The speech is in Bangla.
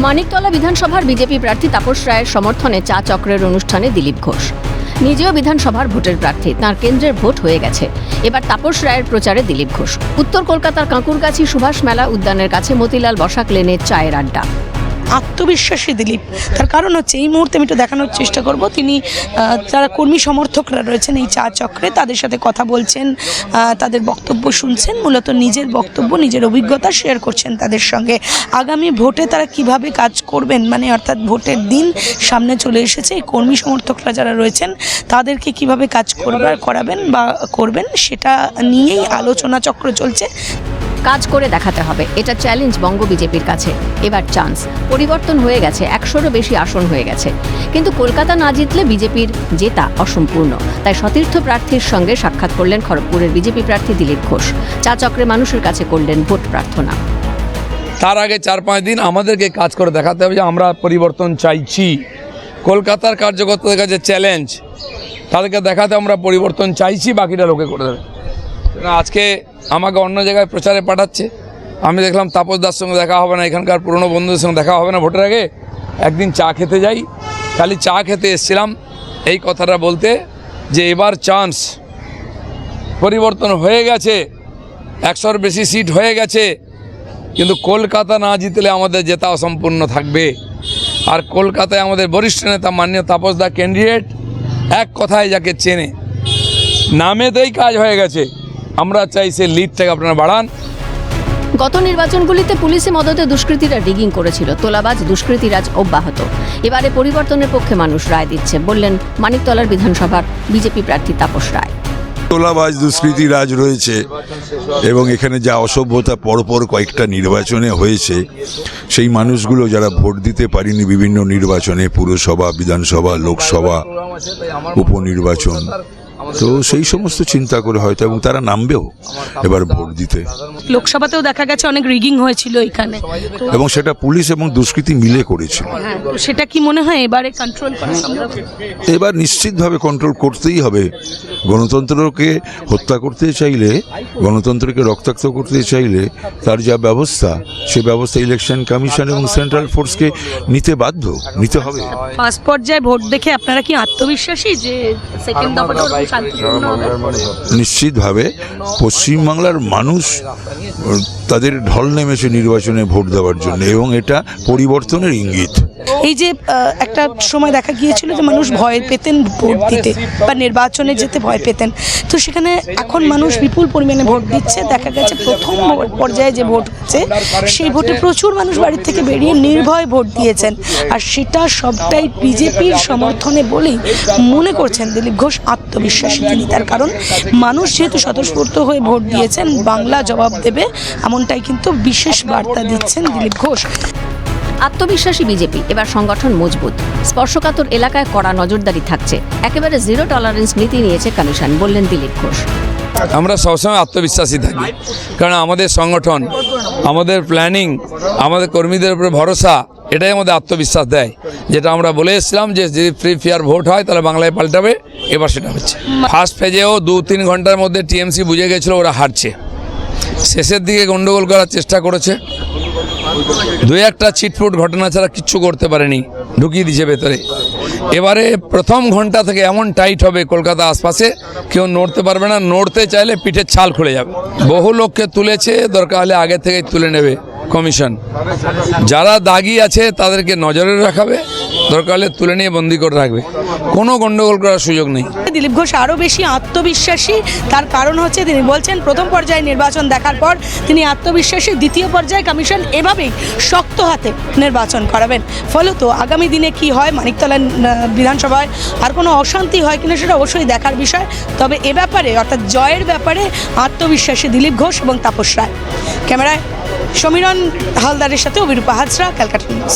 মানিকতলা বিধানসভার বিজেপি প্রার্থী তাপস রায়ের সমর্থনে চা চক্রের অনুষ্ঠানে দিলীপ ঘোষ। নিজেও বিধানসভার ভোটের প্রার্থী, তাঁর কেন্দ্রের ভোট হয়ে গেছে। এবার তাপস রায়ের প্রচারে দিলীপ ঘোষ। উত্তর কলকাতার কাঁকুরগাছি সুভাষ মেলা উদ্যানের কাছে মতিলাল বসাক লেনে চায়ের আড্ডা। আত্মবিশ্বাসী দিলীপ, তার কারণ হচ্ছে এই মুহূর্তে আমি একটু দেখানোর চেষ্টা করব তিনি যারা কর্মী সমর্থকরা রয়েছেন এই চা চক্রে তাদের সাথে কথা বলছেন, তাদের বক্তব্য শুনছেন, মূলত নিজের বক্তব্য নিজের অভিজ্ঞতা শেয়ার করছেন তাদের সঙ্গে। আগামী ভোটে তারা কিভাবে কাজ করবেন, মানে অর্থাৎ ভোটের দিন সামনে চলে এসেছে, এই কর্মী সমর্থকরা যারা রয়েছেন তাদেরকে কিভাবে কাজ করাবেন বা করবেন সেটা নিয়েই আলোচনা চক্র চলছে। কাজ করে দেখাতে হবে, এটা চ্যালেঞ্জ বঙ্গ বিজেপির কাছে। এবার চান্স, পরিবর্তন হয়ে গেছে, 100-রও বেশি আসন হয়ে গেছে, কিন্তু কলকাতা না জিতলে বিজেপির জেতা অসম্পূর্ণ। তাই সতীর্থ প্রার্থীর সঙ্গে সাক্ষাৎ করলেন খড়গপুরের বিজেপি প্রার্থী দিলীপ ঘোষ। চা চক্রে মানুষের কাছে করলেন ভোট প্রার্থনা। তার আগে 4-5 দিন আমাদেরকে কাজ করে দেখাতে হবে যে আমরা পরিবর্তন চাইছি। কলকাতার কার্যকর্তাদের কাছে চ্যালেঞ্জ, তাদেরকে দেখাতে আমরা পরিবর্তন চাইছি, বাকিটা লোকে করে দেবে। আজকে আমাকে অন্য জায়গায় প্রচারে পাঠাচ্ছে, আমি দেখলাম তাপসদার সঙ্গে দেখা হবে না, এখানকার পুরনো বন্ধুদের সঙ্গে দেখা হবে না ভোটের আগে, একদিন চা খেতে যাই। খালি চা খেতে এসেছিলাম এই কথাটা বলতে যে এবার চান্স, পরিবর্তন হয়ে গেছে, 100-র বেশি সিট হয়ে গেছে, কিন্তু কলকাতা না জিতলে আমাদের জেতা অসম্পূর্ণ থাকবে। আর কলকাতায় আমাদের বরিষ্ঠ নেতা মাননীয় তাপসদা ক্যান্ডিডেট, এক কথায় যাকে চেনে, নামেতেই কাজ হয়ে গেছে। আমরা চাই সে লিডটাকে আপনারা বাড়ান। গত নির্বাচনগুলিতে পুলিশি মদতে দুষ্কৃতীরা রিগিং করেছিল, তোলাবাজ দুষ্কৃতীরাজ অব্যাহত। এবারে পরিবর্তনের পক্ষে মানুষ রায় দিচ্ছে, বললেন মানিকতলার বিধানসভার বিজেপি প্রার্থী তাপস রায়। তোলাবাজ দুষ্কৃতি রাজ রয়েছে এবং এখানে যা অসভ্যতা পরপর কয়েকটা নির্বাচনে হয়েছে, সেই মানুষগুলো যারা ভোট দিতে পারেনি বিভিন্ন নির্বাচনে, পুরসভা, বিধানসভা, লোকসভা, উপনির্বাচন, তো সেই সমস্ত চিন্তা করে হয়তো, এবং তারা নামবেও এবার ভোট দিতে। লোকসভাতেও দেখা গেছে অনেক রিগিং হয়েছিল এখানে, এবং সেটা পুলিশ এবং দুষ্কৃতী মিলে করেছিল। সেটা কি মনে হয় এবারে কন্ট্রোল করা সম্ভব? এবার নিশ্চিতভাবে কন্ট্রোল করতেই হবে। গণতন্ত্রকে হত্যা করতে চাইলে, গণতন্ত্রকে রক্তাক্ত করতে চাইলে তার যা ব্যবস্থা, সে ব্যবস্থা ইলেকশন কমিশন এবং সেন্ট্রাল ফোর্সকে নিতে নিতে হবে। ফার্স্ট পর্যায়ে ভোট দেখে আপনারা কি আত্মবিশ্বাসী যে সেকেন্ড দফাটা শান্তিপূর্ণ হবে? নিশ্চিতভাবে পশ্চিমবাংলার মানুষ তাদের ঢল নেমেছে নির্বাচনে ভোট দেওয়ার জন্য, এবং এটা পরিবর্তনের ইঙ্গিত। এই যে একটা সময় দেখা গিয়েছিল যে মানুষ ভয় পেতেন ভোট দিতে বা নির্বাচনে যেতে ভয় পেতেন, তো সেখানে এখন মানুষ বিপুল পরিমাণে ভোট দিচ্ছে। দেখা গেছে প্রথম পর্যায়ে যে ভোট হচ্ছে সেই ভোটে প্রচুর মানুষ বাড়ির থেকে বেরিয়ে নির্ভয় ভোট দিয়েছেন, আর সেটা সবটাই বিজেপির সমর্থনে বলেই মনে করছেন দিলীপ ঘোষ আত্মবিশ্বাসী তিনি। তার কারণ মানুষ যেহেতু স্বতঃস্ফূর্ত হয়ে ভোট দিয়েছেন, বাংলা জবাব দেবে, এমনটাই কিন্তু বিশেষ বার্তা দিচ্ছেন দিলীপ ঘোষ। আত্মবিশ্বাসী বিজেপি, এবার সংগঠন মজবুত, স্পর্শকাতর এলাকায় কড়া নজরদারি থাকছে, একেবারে জিরো টলারেন্স নীতি নিয়েছে কমিশন, বললেন দিলীপ ঘোষ। আমরা সবসময় আত্মবিশ্বাসী থাকি, কারণ আমাদের সংগঠন, আমাদের প্ল্যানিং, আমাদের কর্মীদের উপরে ভরসা, এটাই আমাদের আত্মবিশ্বাস দেয়। যেটা আমরা বলে এসেছিলাম যে যদি ফ্রি ফেয়ার ভোট হয় তাহলে বাংলায় পাল্টাবে, এবার সেটা হচ্ছে। ফার্স্ট ফেজেও 2-3 ঘন্টার মধ্যে টিএমসি বুঝে গেছিলো ওরা হারছে, শেষের দিকে গন্ডগোল করার চেষ্টা করেছে, 2-1টা ছিটফুট ঘটনা ছাড়া কিচ্ছু করতে পারেনি, ঢুকিয়ে দিয়েছে ভেতরে। এবারে প্রথম ঘন্টা থেকে এমন টাইট হবে কলকাতা আশপাশে, কেউ নড়তে পারবে না, নড়তে চাইলে পিঠের ছাল খুলে যাবে। বহু লোককে তুলেছে, দরকার হলে আগে থেকে তুলে নেবে কমিশন। যারা দাগি আছে তাদেরকে নজরে রাখাবে, দরকার হলে তুলে নিয়ে বন্দি করে রাখবে, কোনো গন্ডগোল করার সুযোগ নেই। দিলীপ ঘোষ আরও বেশি আত্মবিশ্বাসী, তার কারণ হচ্ছে তিনি বলছেন প্রথম পর্যায়ে নির্বাচন দেখার পর তিনি আত্মবিশ্বাসী, দ্বিতীয় পর্যায়ে কমিশন এভাবেই শক্ত হাতে নির্বাচন করাবেন। ফলত আগামী দিনে কি হয়, মানিকতলা বিধানসভায় আর কোনো অশান্তি হয় কিনা সেটা অবশ্যই দেখার বিষয়। তবে এ ব্যাপারে অর্থাৎ জয়ের ব্যাপারে আত্মবিশ্বাসী দিলীপ ঘোষ এবং তাপস রায়। ক্যামেরায় সমীরণ হালদারের সাথে অভিরূপা হাজরা, ক্যালকাটা নিউজ।